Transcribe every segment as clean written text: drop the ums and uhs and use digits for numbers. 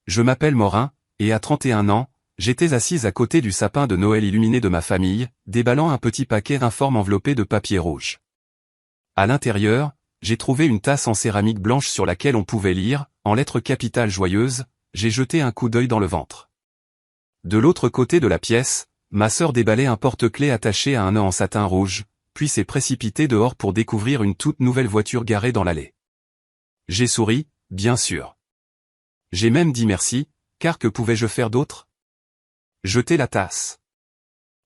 Je m'appelle Morin, et à 31 ans, j'étais assise à côté du sapin de Noël illuminé de ma famille, déballant un petit paquet informe enveloppé de papier rouge. À l'intérieur, j'ai trouvé une tasse en céramique blanche sur laquelle on pouvait lire, en lettres capitales joyeuses, j'ai jeté un coup d'œil dans le ventre. De l'autre côté de la pièce, ma sœur déballait un porte-clés attaché à un nœud en satin rouge, puis s'est précipitée dehors pour découvrir une toute nouvelle voiture garée dans l'allée. J'ai souri, bien sûr. J'ai même dit merci, car que pouvais-je faire d'autre? Jeter la tasse.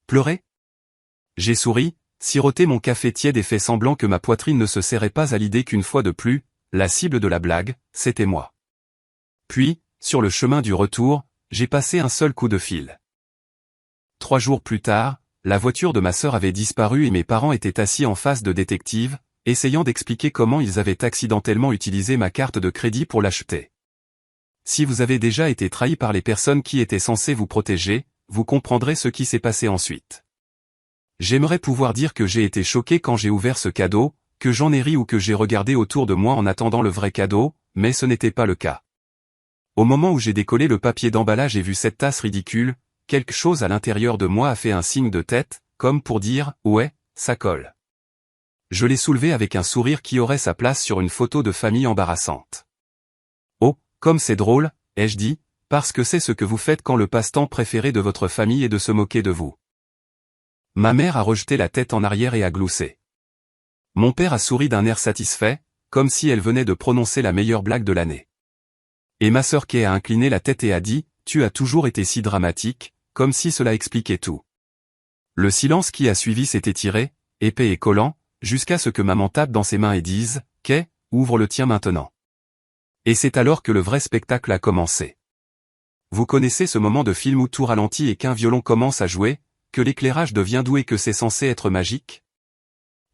Pleurer? J'ai souri, siroté mon café tiède et fait semblant que ma poitrine ne se serrait pas à l'idée qu'une fois de plus, la cible de la blague, c'était moi. Puis, sur le chemin du retour, j'ai passé un seul coup de fil. 3 jours plus tard, la voiture de ma sœur avait disparu et mes parents étaient assis en face de détectives, essayant d'expliquer comment ils avaient accidentellement utilisé ma carte de crédit pour l'acheter. Si vous avez déjà été trahi par les personnes qui étaient censées vous protéger, vous comprendrez ce qui s'est passé ensuite. J'aimerais pouvoir dire que j'ai été choqué quand j'ai ouvert ce cadeau, que j'en ai ri ou que j'ai regardé autour de moi en attendant le vrai cadeau, mais ce n'était pas le cas. Au moment où j'ai décollé le papier d'emballage et vu cette tasse ridicule, quelque chose à l'intérieur de moi a fait un signe de tête, comme pour dire « ouais, ça colle ». Je l'ai soulevé avec un sourire qui aurait sa place sur une photo de famille embarrassante. Oh, comme c'est drôle, ai-je dit, parce que c'est ce que vous faites quand le passe-temps préféré de votre famille est de se moquer de vous. Ma mère a rejeté la tête en arrière et a gloussé. Mon père a souri d'un air satisfait, comme si elle venait de prononcer la meilleure blague de l'année. Et ma sœur Kay a incliné la tête et a dit « Tu as toujours été si dramatique », comme si cela expliquait tout. Le silence qui a suivi s'est étiré, épais et collant, jusqu'à ce que maman tape dans ses mains et dise « Kay, ouvre le tien maintenant ». Et c'est alors que le vrai spectacle a commencé. Vous connaissez ce moment de film où tout ralentit et qu'un violon commence à jouer, que l'éclairage devient doux et que c'est censé être magique?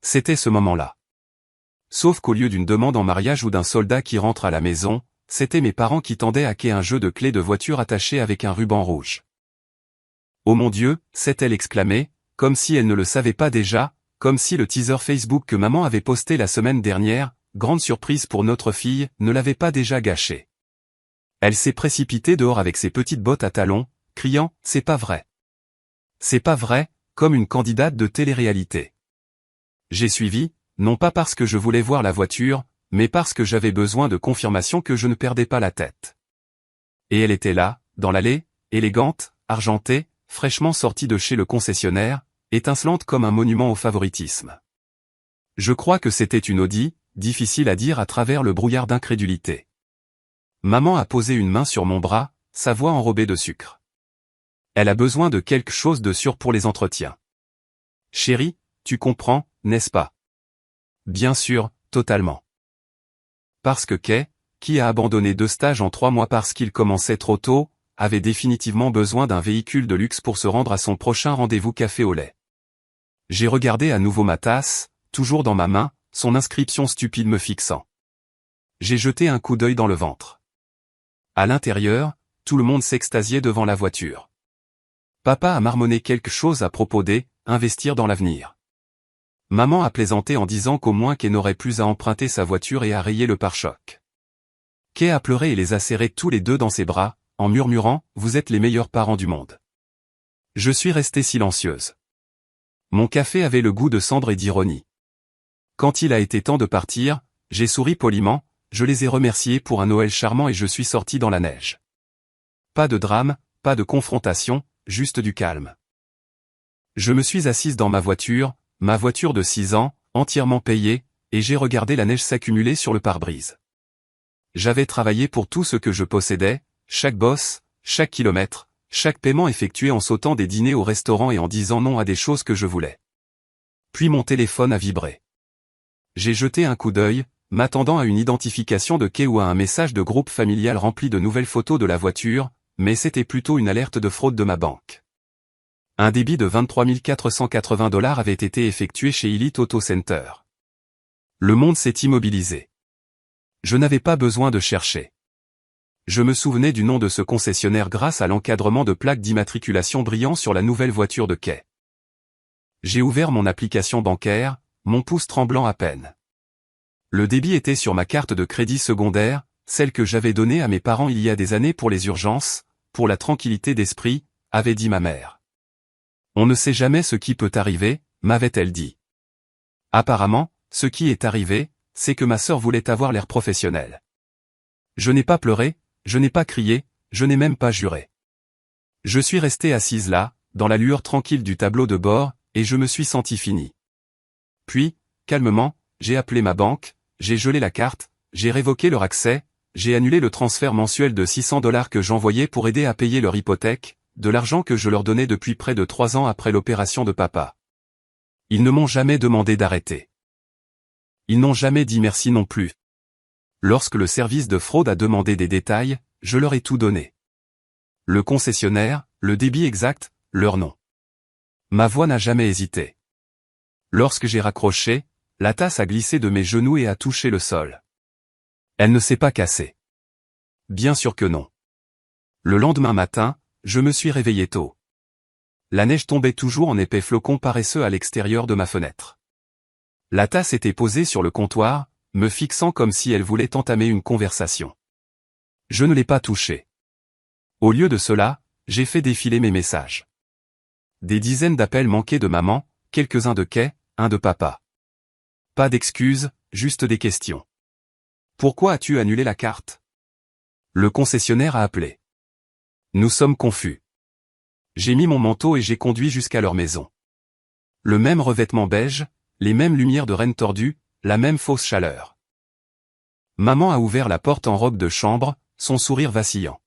C'était ce moment-là. Sauf qu'au lieu d'une demande en mariage ou d'un soldat qui rentre à la maison, c'était mes parents qui tendaient à Kay un jeu de clés de voiture attaché avec un ruban rouge. Oh mon Dieu, s'est-elle exclamée, comme si elle ne le savait pas déjà, comme si le teaser Facebook que maman avait posté la semaine dernière, grande surprise pour notre fille, ne l'avait pas déjà gâché. Elle s'est précipitée dehors avec ses petites bottes à talons, criant « C'est pas vrai !» C'est pas vrai, comme une candidate de télé-réalité. J'ai suivi, non pas parce que je voulais voir la voiture, mais parce que j'avais besoin de confirmation que je ne perdais pas la tête. Et elle était là, dans l'allée, élégante, argentée, fraîchement sortie de chez le concessionnaire, étincelante comme un monument au favoritisme. Je crois que c'était une Audi, difficile à dire à travers le brouillard d'incrédulité. Maman a posé une main sur mon bras, sa voix enrobée de sucre. Elle a besoin de quelque chose de sûr pour les entretiens. Chérie, tu comprends, n'est-ce pas? Bien sûr, totalement. Parce que Kay, qui a abandonné 2 stages en 3 mois parce qu'il commençait trop tôt, avait définitivement besoin d'un véhicule de luxe pour se rendre à son prochain rendez-vous café au lait. J'ai regardé à nouveau ma tasse, toujours dans ma main, son inscription stupide me fixant. J'ai jeté un coup d'œil dans le ventre. À l'intérieur, tout le monde s'extasiait devant la voiture. Papa a marmonné quelque chose à propos d'investir dans l'avenir. Maman a plaisanté en disant qu'au moins Kay n'aurait plus à emprunter sa voiture et à rayer le pare-choc. Kay a pleuré et les a serrés tous les deux dans ses bras, en murmurant « Vous êtes les meilleurs parents du monde ». Je suis restée silencieuse. Mon café avait le goût de cendre et d'ironie. Quand il a été temps de partir, j'ai souri poliment, je les ai remerciés pour un Noël charmant et je suis sorti dans la neige. Pas de drame, pas de confrontation, juste du calme. Je me suis assise dans ma voiture de 6 ans, entièrement payée, et j'ai regardé la neige s'accumuler sur le pare-brise. J'avais travaillé pour tout ce que je possédais, chaque bosse, chaque kilomètre, chaque paiement effectué en sautant des dîners au restaurant et en disant non à des choses que je voulais. Puis mon téléphone a vibré. J'ai jeté un coup d'œil, m'attendant à une identification de Kay ou à un message de groupe familial rempli de nouvelles photos de la voiture, mais c'était plutôt une alerte de fraude de ma banque. Un débit de 23 480 $ avait été effectué chez Elite Auto Center. Le monde s'est immobilisé. Je n'avais pas besoin de chercher. Je me souvenais du nom de ce concessionnaire grâce à l'encadrement de plaques d'immatriculation brillant sur la nouvelle voiture de Kay. J'ai ouvert mon application bancaire, mon pouce tremblant à peine. Le débit était sur ma carte de crédit secondaire, celle que j'avais donnée à mes parents il y a des années pour les urgences, pour la tranquillité d'esprit, avait dit ma mère. On ne sait jamais ce qui peut arriver, m'avait-elle dit. Apparemment, ce qui est arrivé, c'est que ma sœur voulait avoir l'air professionnel. Je n'ai pas pleuré, je n'ai pas crié, je n'ai même pas juré. Je suis restée assise là, dans la lueur tranquille du tableau de bord, et je me suis sentie finie. Puis, calmement, j'ai appelé ma banque, j'ai gelé la carte, j'ai révoqué leur accès, j'ai annulé le transfert mensuel de $600 que j'envoyais pour aider à payer leur hypothèque, de l'argent que je leur donnais depuis près de 3 ans après l'opération de papa. Ils ne m'ont jamais demandé d'arrêter. Ils n'ont jamais dit merci non plus. Lorsque le service de fraude a demandé des détails, je leur ai tout donné. Le concessionnaire, le débit exact, leur nom. Ma voix n'a jamais hésité. Lorsque j'ai raccroché, la tasse a glissé de mes genoux et a touché le sol. Elle ne s'est pas cassée. Bien sûr que non. Le lendemain matin, je me suis réveillé tôt. La neige tombait toujours en épais flocons paresseux à l'extérieur de ma fenêtre. La tasse était posée sur le comptoir, me fixant comme si elle voulait entamer une conversation. Je ne l'ai pas touchée. Au lieu de cela, j'ai fait défiler mes messages. Des dizaines d'appels manqués de maman, quelques-uns de Kay, un de papa. Pas d'excuses, juste des questions. Pourquoi as-tu annulé la carte? Le concessionnaire a appelé. Nous sommes confus. J'ai mis mon manteau et j'ai conduit jusqu'à leur maison. Le même revêtement beige, les mêmes lumières de reine tordue, la même fausse chaleur. Maman a ouvert la porte en robe de chambre, son sourire vacillant.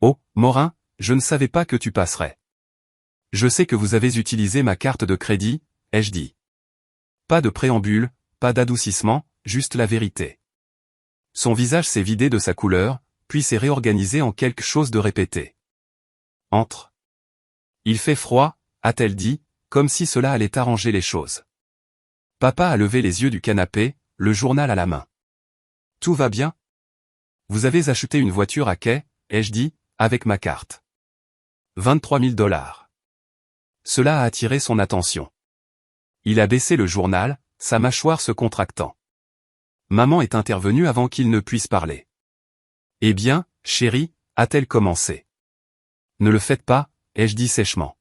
Oh, Morin, je ne savais pas que tu passerais. Je sais que vous avez utilisé ma carte de crédit, ai-je dit. Pas de préambule, pas d'adoucissement, juste la vérité. Son visage s'est vidé de sa couleur, puis s'est réorganisé en quelque chose de répété. Entre. Il fait froid, a-t-elle dit, comme si cela allait arranger les choses. Papa a levé les yeux du canapé, le journal à la main. Tout va bien? Vous avez acheté une voiture à Kay, ai-je dit, avec ma carte. 23 000 $. Cela a attiré son attention. Il a baissé le journal, sa mâchoire se contractant. Maman est intervenue avant qu'il ne puisse parler. Eh bien, chérie, a-t-elle commencé. Ne le faites pas, ai-je dit sèchement.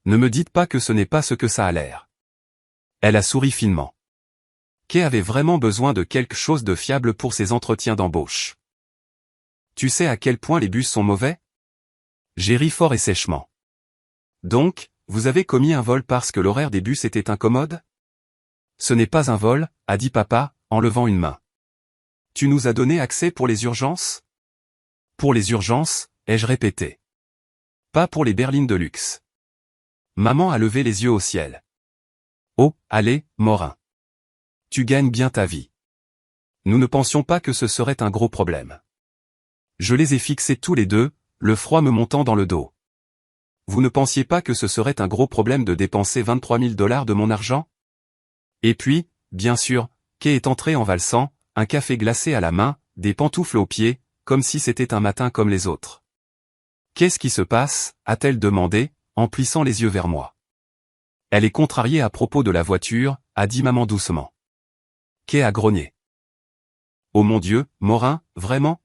Ne me dites pas que ce n'est pas ce que ça a l'air. Elle a souri finement. Kay avait vraiment besoin de quelque chose de fiable pour ses entretiens d'embauche. Tu sais à quel point les bus sont mauvais? J'ai ri fort et sèchement. Donc, vous avez commis un vol parce que l'horaire des bus était incommode? Ce n'est pas un vol, a dit papa, en levant une main. Tu nous as donné accès pour les urgences? Pour les urgences, ai-je répété. Pas pour les berlines de luxe. Maman a levé les yeux au ciel. Oh, allez, Morin. Tu gagnes bien ta vie. Nous ne pensions pas que ce serait un gros problème. Je les ai fixés tous les deux, le froid me montant dans le dos. Vous ne pensiez pas que ce serait un gros problème de dépenser 23 000 $ de mon argent? Et puis, bien sûr, Kay est entrée en valsant, un café glacé à la main, des pantoufles aux pieds, comme si c'était un matin comme les autres. Qu'est-ce qui se passe, a-t-elle demandé, en plissant les yeux vers moi. Elle est contrariée à propos de la voiture, a dit maman doucement. Kay a grogné. Oh mon Dieu, Morin, vraiment?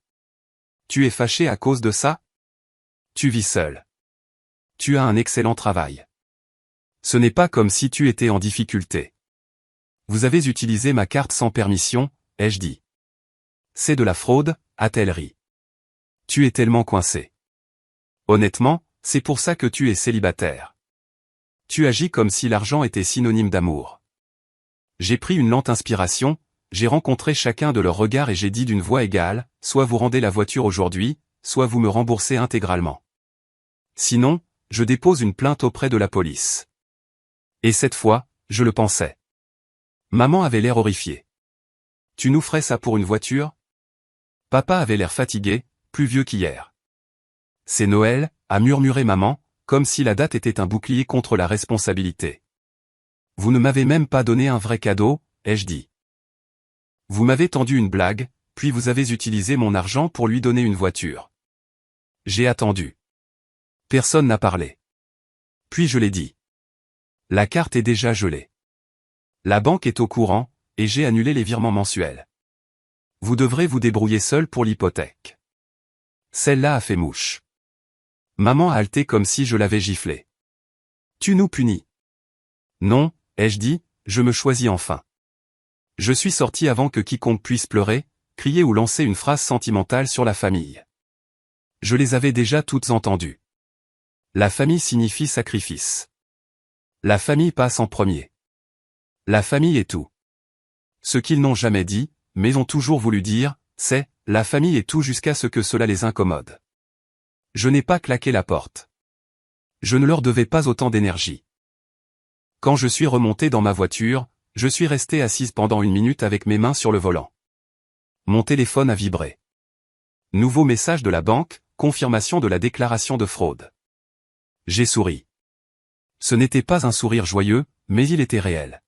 Tu es fâché à cause de ça? Tu vis seul. Tu as un excellent travail. Ce n'est pas comme si tu étais en difficulté. Vous avez utilisé ma carte sans permission, ai-je dit. C'est de la fraude, a-t-elle ri. Tu es tellement coincé. Honnêtement, c'est pour ça que tu es célibataire. Tu agis comme si l'argent était synonyme d'amour. J'ai pris une lente inspiration, j'ai rencontré chacun de leurs regards et j'ai dit d'une voix égale, soit vous rendez la voiture aujourd'hui, soit vous me remboursez intégralement. Sinon, je dépose une plainte auprès de la police. Et cette fois, je le pensais. Maman avait l'air horrifiée. Tu nous ferais ça pour une voiture? Papa avait l'air fatigué, plus vieux qu'hier. C'est Noël, a murmuré maman, comme si la date était un bouclier contre la responsabilité. Vous ne m'avez même pas donné un vrai cadeau, ai-je dit. Vous m'avez tendu une blague, puis vous avez utilisé mon argent pour lui donner une voiture. J'ai attendu. Personne n'a parlé. Puis je l'ai dit. La carte est déjà gelée. La banque est au courant, et j'ai annulé les virements mensuels. vous devrez vous débrouiller seul pour l'hypothèque. Celle-là a fait mouche. Maman a halté comme si je l'avais giflé. Tu nous punis. Non, ai-je dit, je me choisis enfin. Je suis sorti avant que quiconque puisse pleurer, crier ou lancer une phrase sentimentale sur la famille. Je les avais déjà toutes entendues. La famille signifie sacrifice. La famille passe en premier. La famille est tout. Ce qu'ils n'ont jamais dit, mais ont toujours voulu dire, c'est « la famille est tout » jusqu'à ce que cela les incommode. Je n'ai pas claqué la porte. Je ne leur devais pas autant d'énergie. Quand je suis remonté dans ma voiture, je suis resté assise pendant 1 minute avec mes mains sur le volant. Mon téléphone a vibré. Nouveau message de la banque, confirmation de la déclaration de fraude. J'ai souri. Ce n'était pas un sourire joyeux, mais il était réel.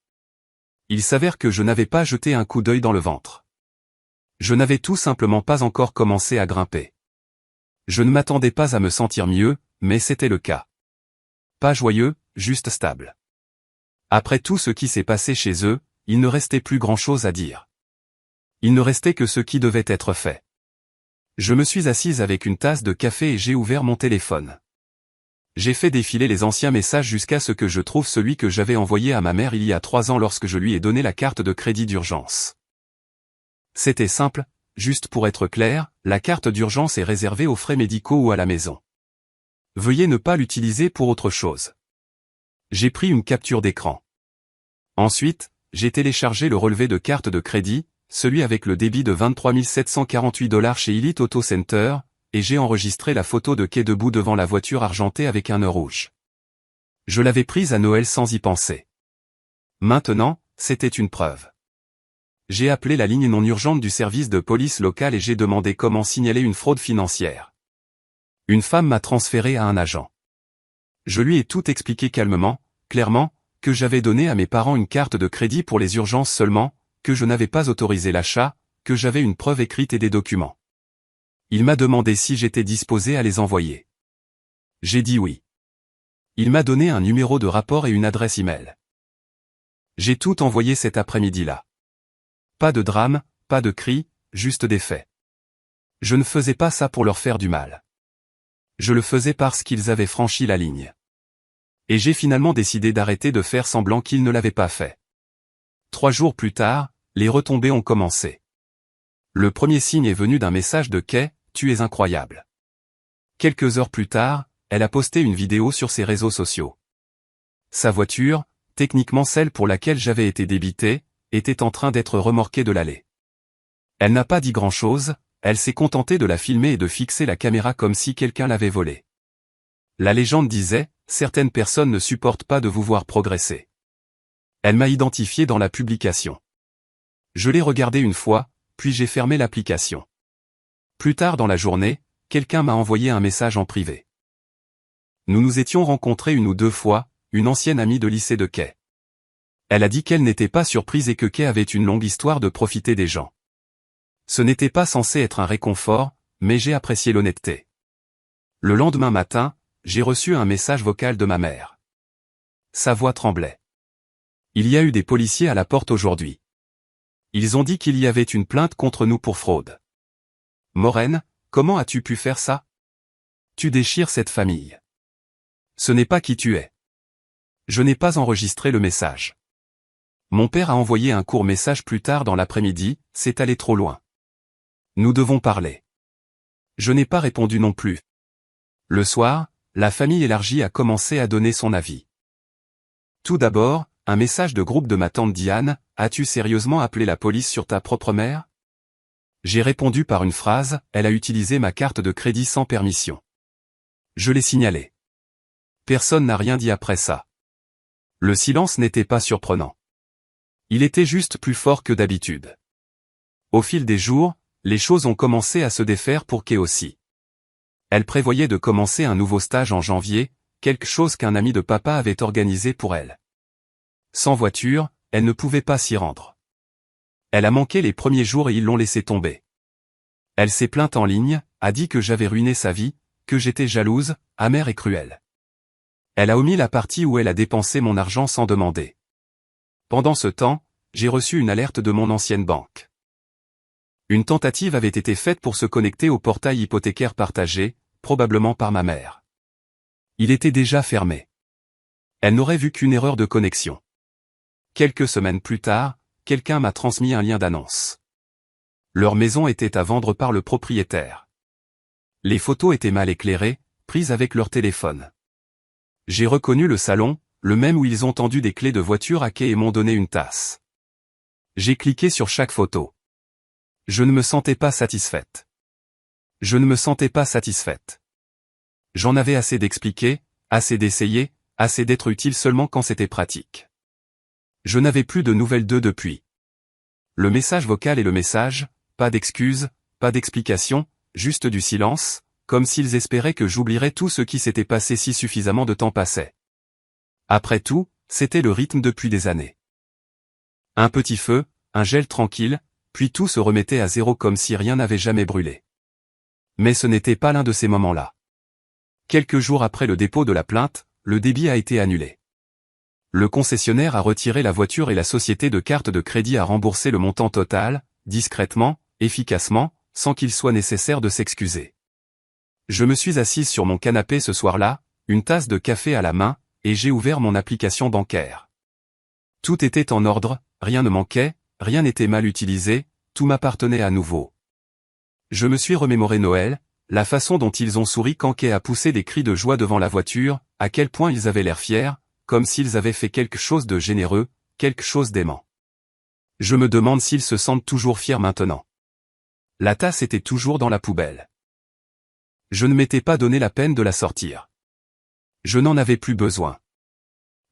Il s'avère que je n'avais pas jeté un coup d'œil dans le ventre. Je n'avais tout simplement pas encore commencé à grimper. Je ne m'attendais pas à me sentir mieux, mais c'était le cas. Pas joyeux, juste stable. Après tout ce qui s'est passé chez eux, il ne restait plus grand-chose à dire. Il ne restait que ce qui devait être fait. Je me suis assise avec une tasse de café et j'ai ouvert mon téléphone. J'ai fait défiler les anciens messages jusqu'à ce que je trouve celui que j'avais envoyé à ma mère il y a 3 ans lorsque je lui ai donné la carte de crédit d'urgence. C'était simple, juste pour être clair, la carte d'urgence est réservée aux frais médicaux ou à la maison. Veuillez ne pas l'utiliser pour autre chose. J'ai pris une capture d'écran. Ensuite, j'ai téléchargé le relevé de carte de crédit, celui avec le débit de 23 748 $ chez Elite Auto Center, et j'ai enregistré la photo de Kay debout devant la voiture argentée avec un nœud rouge. Je l'avais prise à Noël sans y penser. Maintenant, c'était une preuve. J'ai appelé la ligne non urgente du service de police local et j'ai demandé comment signaler une fraude financière. Une femme m'a transféré à un agent. Je lui ai tout expliqué calmement, clairement, que j'avais donné à mes parents une carte de crédit pour les urgences seulement, que je n'avais pas autorisé l'achat, que j'avais une preuve écrite et des documents. Il m'a demandé si j'étais disposé à les envoyer. J'ai dit oui. Il m'a donné un numéro de rapport et une adresse email. J'ai tout envoyé cet après-midi-là. Pas de drame, pas de cris, juste des faits. Je ne faisais pas ça pour leur faire du mal. Je le faisais parce qu'ils avaient franchi la ligne. Et j'ai finalement décidé d'arrêter de faire semblant qu'ils ne l'avaient pas fait. 3 jours plus tard, les retombées ont commencé. Le premier signe est venu d'un message de Kay, « Tu es incroyable ». Quelques heures plus tard, elle a posté une vidéo sur ses réseaux sociaux. Sa voiture, techniquement celle pour laquelle j'avais été débité, était en train d'être remorquée de l'allée. Elle n'a pas dit grand-chose, elle s'est contentée de la filmer et de fixer la caméra comme si quelqu'un l'avait volée. La légende disait, « Certaines personnes ne supportent pas de vous voir progresser ». Elle m'a identifié dans la publication. Je l'ai regardée une fois, puis j'ai fermé l'application. Plus tard dans la journée, quelqu'un m'a envoyé un message en privé. Nous nous étions rencontrés 1 ou 2 fois, une ancienne amie de lycée de Kay. Elle a dit qu'elle n'était pas surprise et que Kay avait une longue histoire de profiter des gens. Ce n'était pas censé être un réconfort, mais j'ai apprécié l'honnêteté. Le lendemain matin, j'ai reçu un message vocal de ma mère. Sa voix tremblait. Il y a eu des policiers à la porte aujourd'hui. Ils ont dit qu'il y avait une plainte contre nous pour fraude. Maureen, comment as-tu pu faire ça? Tu déchires cette famille. Ce n'est pas qui tu es. Je n'ai pas enregistré le message. Mon père a envoyé un court message plus tard dans l'après-midi, c'est allé trop loin. Nous devons parler. Je n'ai pas répondu non plus. Le soir, la famille élargie a commencé à donner son avis. Tout d'abord, un message de groupe de ma tante Diane, « As-tu sérieusement appelé la police sur ta propre mère ?» J'ai répondu par une phrase, « Elle a utilisé ma carte de crédit sans permission. » Je l'ai signalé. Personne n'a rien dit après ça. Le silence n'était pas surprenant. Il était juste plus fort que d'habitude. Au fil des jours, les choses ont commencé à se défaire pour Kay aussi. Elle prévoyait de commencer un nouveau stage en janvier, quelque chose qu'un ami de papa avait organisé pour elle. Sans voiture, elle ne pouvait pas s'y rendre. Elle a manqué les premiers jours et ils l'ont laissé tomber. Elle s'est plainte en ligne, a dit que j'avais ruiné sa vie, que j'étais jalouse, amère et cruelle. Elle a omis la partie où elle a dépensé mon argent sans demander. Pendant ce temps, j'ai reçu une alerte de mon ancienne banque. Une tentative avait été faite pour se connecter au portail hypothécaire partagé, probablement par ma mère. Il était déjà fermé. Elle n'aurait vu qu'une erreur de connexion. Quelques semaines plus tard, quelqu'un m'a transmis un lien d'annonce. Leur maison était à vendre par le propriétaire. Les photos étaient mal éclairées, prises avec leur téléphone. J'ai reconnu le salon, le même où ils ont tendu des clés de voiture à quai et m'ont donné une tasse. J'ai cliqué sur chaque photo. Je ne me sentais pas satisfaite. Je ne me sentais pas satisfaite. J'en avais assez d'expliquer, assez d'essayer, assez d'être utile seulement quand c'était pratique. Je n'avais plus de nouvelles d'eux depuis. Le message vocal et le message, pas d'excuses, pas d'explications, juste du silence, comme s'ils espéraient que j'oublierais tout ce qui s'était passé si suffisamment de temps passait. Après tout, c'était le rythme depuis des années. Un petit feu, un gel tranquille, puis tout se remettait à zéro comme si rien n'avait jamais brûlé. Mais ce n'était pas l'un de ces moments-là. Quelques jours après le dépôt de la plainte, le débit a été annulé. Le concessionnaire a retiré la voiture et la société de carte de crédit a remboursé le montant total, discrètement, efficacement, sans qu'il soit nécessaire de s'excuser. Je me suis assise sur mon canapé ce soir-là, une tasse de café à la main, et j'ai ouvert mon application bancaire. Tout était en ordre, rien ne manquait, rien n'était mal utilisé, tout m'appartenait à nouveau. Je me suis remémoré Noël, la façon dont ils ont souri quand Kay a poussé des cris de joie devant la voiture, à quel point ils avaient l'air fiers, comme s'ils avaient fait quelque chose de généreux, quelque chose d'aimant. Je me demande s'ils se sentent toujours fiers maintenant. La tasse était toujours dans la poubelle. Je ne m'étais pas donné la peine de la sortir. Je n'en avais plus besoin.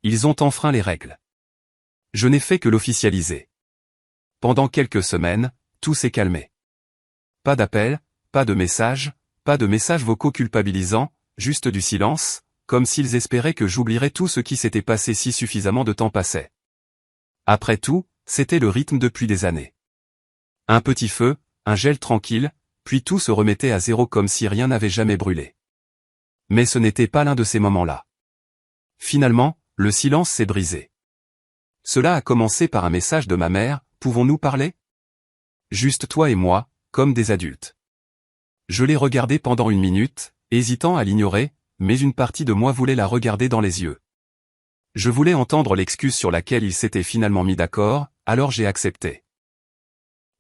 Ils ont enfreint les règles. Je n'ai fait que l'officialiser. Pendant quelques semaines, tout s'est calmé. Pas d'appels, pas de messages vocaux culpabilisants, juste du silence, comme s'ils espéraient que j'oublierais tout ce qui s'était passé si suffisamment de temps passait. Après tout, c'était le rythme depuis des années. Un petit feu, un gel tranquille, puis tout se remettait à zéro comme si rien n'avait jamais brûlé. Mais ce n'était pas l'un de ces moments-là. Finalement, le silence s'est brisé. Cela a commencé par un message de ma mère, « Pouvons-nous parler ? » Juste toi et moi, comme des adultes. Je l'ai regardé pendant 1 minute, hésitant à l'ignorer, mais une partie de moi voulait la regarder dans les yeux. Je voulais entendre l'excuse sur laquelle il s'était finalement mis d'accord, alors j'ai accepté.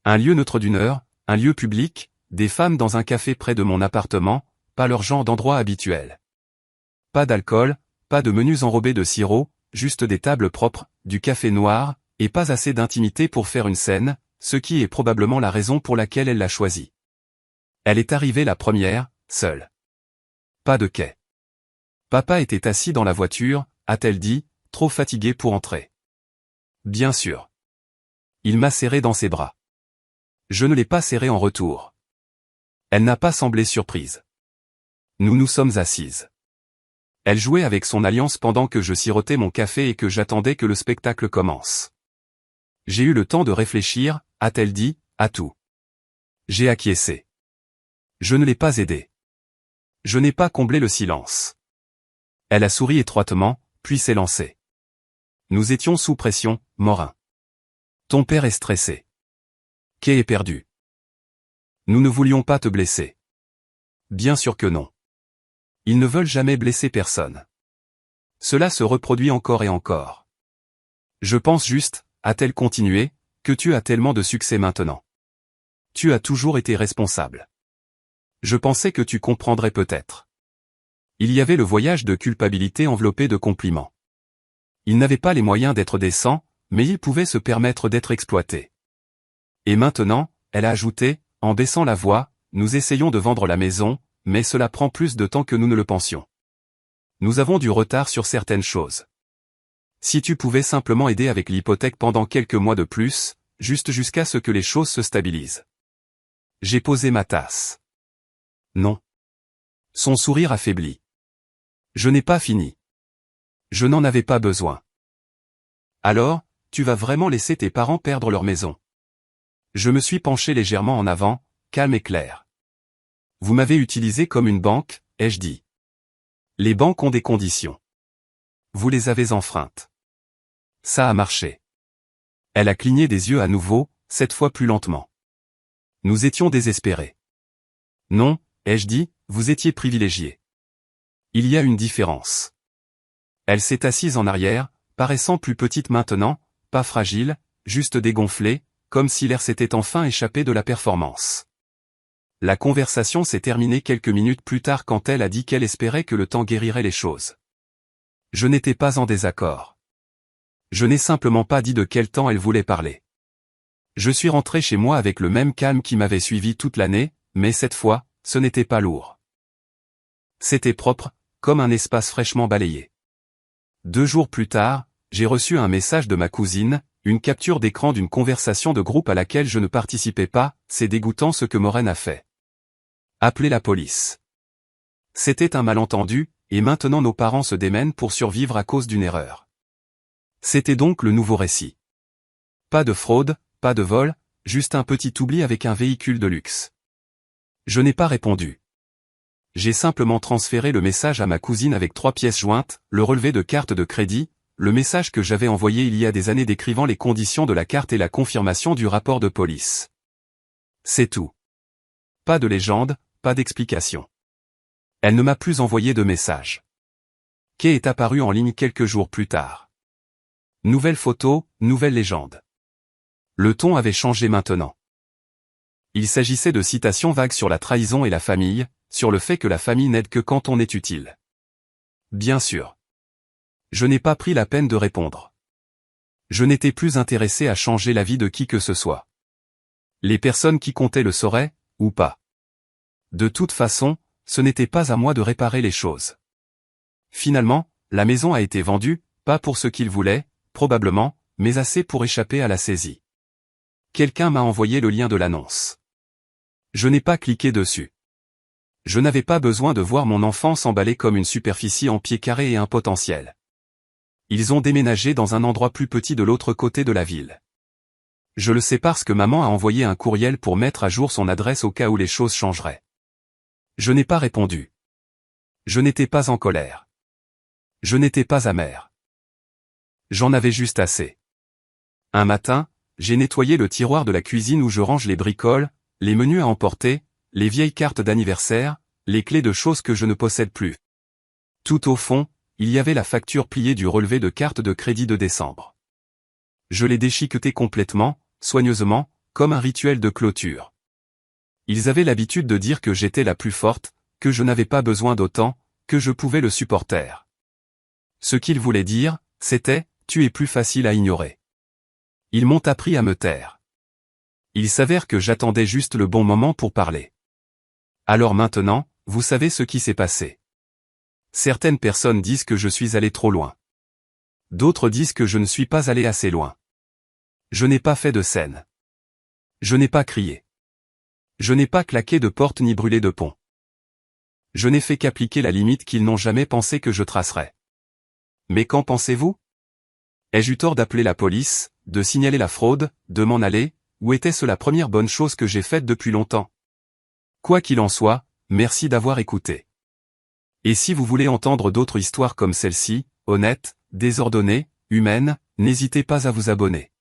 Un lieu neutre d'1 heure, un lieu public, des femmes dans un café près de mon appartement, pas leur genre d'endroit habituel. Pas d'alcool, pas de menus enrobés de sirop, juste des tables propres, du café noir, et pas assez d'intimité pour faire une scène, ce qui est probablement la raison pour laquelle elle l'a choisi. Elle est arrivée la première, seule. Pas de quai. Papa était assis dans la voiture, a-t-elle dit, trop fatigué pour entrer. Bien sûr. Il m'a serré dans ses bras. Je ne l'ai pas serré en retour. Elle n'a pas semblé surprise. Nous nous sommes assises. Elle jouait avec son alliance pendant que je sirotais mon café et que j'attendais que le spectacle commence. J'ai eu le temps de réfléchir, a-t-elle dit, à tout. J'ai acquiescé. Je ne l'ai pas aidée. Je n'ai pas comblé le silence. Elle a souri étroitement, puis s'est lancée. Nous étions sous pression, Morin. Ton père est stressé. Kay est perdu. Nous ne voulions pas te blesser. Bien sûr que non. Ils ne veulent jamais blesser personne. Cela se reproduit encore et encore. Je pense juste, a-t-elle continué, que tu as tellement de succès maintenant. Tu as toujours été responsable. Je pensais que tu comprendrais peut-être. Il y avait le voyage de culpabilité enveloppé de compliments. Il n'avait pas les moyens d'être décent, mais il pouvait se permettre d'être exploité. Et maintenant, elle a ajouté, en baissant la voix, nous essayons de vendre la maison, mais cela prend plus de temps que nous ne le pensions. Nous avons du retard sur certaines choses. Si tu pouvais simplement aider avec l'hypothèque pendant quelques mois de plus, juste jusqu'à ce que les choses se stabilisent. J'ai posé ma tasse. Non. Son sourire affaibli. Je n'ai pas fini. Je n'en avais pas besoin. Alors, tu vas vraiment laisser tes parents perdre leur maison. Je me suis penché légèrement en avant, calme et clair. Vous m'avez utilisé comme une banque, ai-je dit. Les banques ont des conditions. Vous les avez enfreintes. Ça a marché. Elle a cligné des yeux à nouveau, cette fois plus lentement. Nous étions désespérés. Non, ai-je dit, vous étiez privilégié. Il y a une différence. Elle s'est assise en arrière, paraissant plus petite maintenant, pas fragile, juste dégonflée, comme si l'air s'était enfin échappé de la performance. La conversation s'est terminée quelques minutes plus tard quand elle a dit qu'elle espérait que le temps guérirait les choses. Je n'étais pas en désaccord. Je n'ai simplement pas dit de quel temps elle voulait parler. Je suis rentré chez moi avec le même calme qui m'avait suivi toute l'année, mais cette fois, ce n'était pas lourd. C'était propre, comme un espace fraîchement balayé. 2 jours plus tard, j'ai reçu un message de ma cousine, une capture d'écran d'une conversation de groupe à laquelle je ne participais pas, c'est dégoûtant ce que Maureen a fait. Appelez la police. C'était un malentendu, et maintenant nos parents se démènent pour survivre à cause d'une erreur. C'était donc le nouveau récit. Pas de fraude, pas de vol, juste un petit oubli avec un véhicule de luxe. Je n'ai pas répondu. J'ai simplement transféré le message à ma cousine avec 3 pièces jointes, le relevé de carte de crédit, le message que j'avais envoyé il y a des années décrivant les conditions de la carte et la confirmation du rapport de police. C'est tout. Pas de légende, pas d'explication. Elle ne m'a plus envoyé de message. Kay est apparu en ligne quelques jours plus tard. Nouvelle photo, nouvelle légende. Le ton avait changé maintenant. Il s'agissait de citations vagues sur la trahison et la famille, sur le fait que la famille n'aide que quand on est utile. Bien sûr. Je n'ai pas pris la peine de répondre. Je n'étais plus intéressé à changer la vie de qui que ce soit. Les personnes qui comptaient le sauraient, ou pas. De toute façon, ce n'était pas à moi de réparer les choses. Finalement, la maison a été vendue, pas pour ce qu'ils voulaient, probablement, mais assez pour échapper à la saisie. Quelqu'un m'a envoyé le lien de l'annonce. Je n'ai pas cliqué dessus. Je n'avais pas besoin de voir mon enfant s'emballer comme une superficie en pieds carrés et un potentiel. Ils ont déménagé dans un endroit plus petit de l'autre côté de la ville. Je le sais parce que maman a envoyé un courriel pour mettre à jour son adresse au cas où les choses changeraient. Je n'ai pas répondu. Je n'étais pas en colère. Je n'étais pas amer. J'en avais juste assez. Un matin, j'ai nettoyé le tiroir de la cuisine où je range les bricoles, les menus à emporter, les vieilles cartes d'anniversaire, les clés de choses que je ne possède plus. Tout au fond, il y avait la facture pliée du relevé de carte de crédit de décembre. Je l'ai déchiquetée complètement, soigneusement, comme un rituel de clôture. Ils avaient l'habitude de dire que j'étais la plus forte, que je n'avais pas besoin d'autant, que je pouvais le supporter. Ce qu'ils voulaient dire, c'était « tu es plus facile à ignorer ». Ils m'ont appris à me taire. Il s'avère que j'attendais juste le bon moment pour parler. Alors maintenant, vous savez ce qui s'est passé. Certaines personnes disent que je suis allé trop loin. D'autres disent que je ne suis pas allé assez loin. Je n'ai pas fait de scène. Je n'ai pas crié. Je n'ai pas claqué de porte ni brûlé de pont. Je n'ai fait qu'appliquer la limite qu'ils n'ont jamais pensé que je tracerais. Mais qu'en pensez-vous? Ai-je eu tort d'appeler la police, de signaler la fraude, de m'en aller, ou était-ce la première bonne chose que j'ai faite depuis longtemps? Quoi qu'il en soit, merci d'avoir écouté. Et si vous voulez entendre d'autres histoires comme celle-ci, honnêtes, désordonnées, humaines, n'hésitez pas à vous abonner.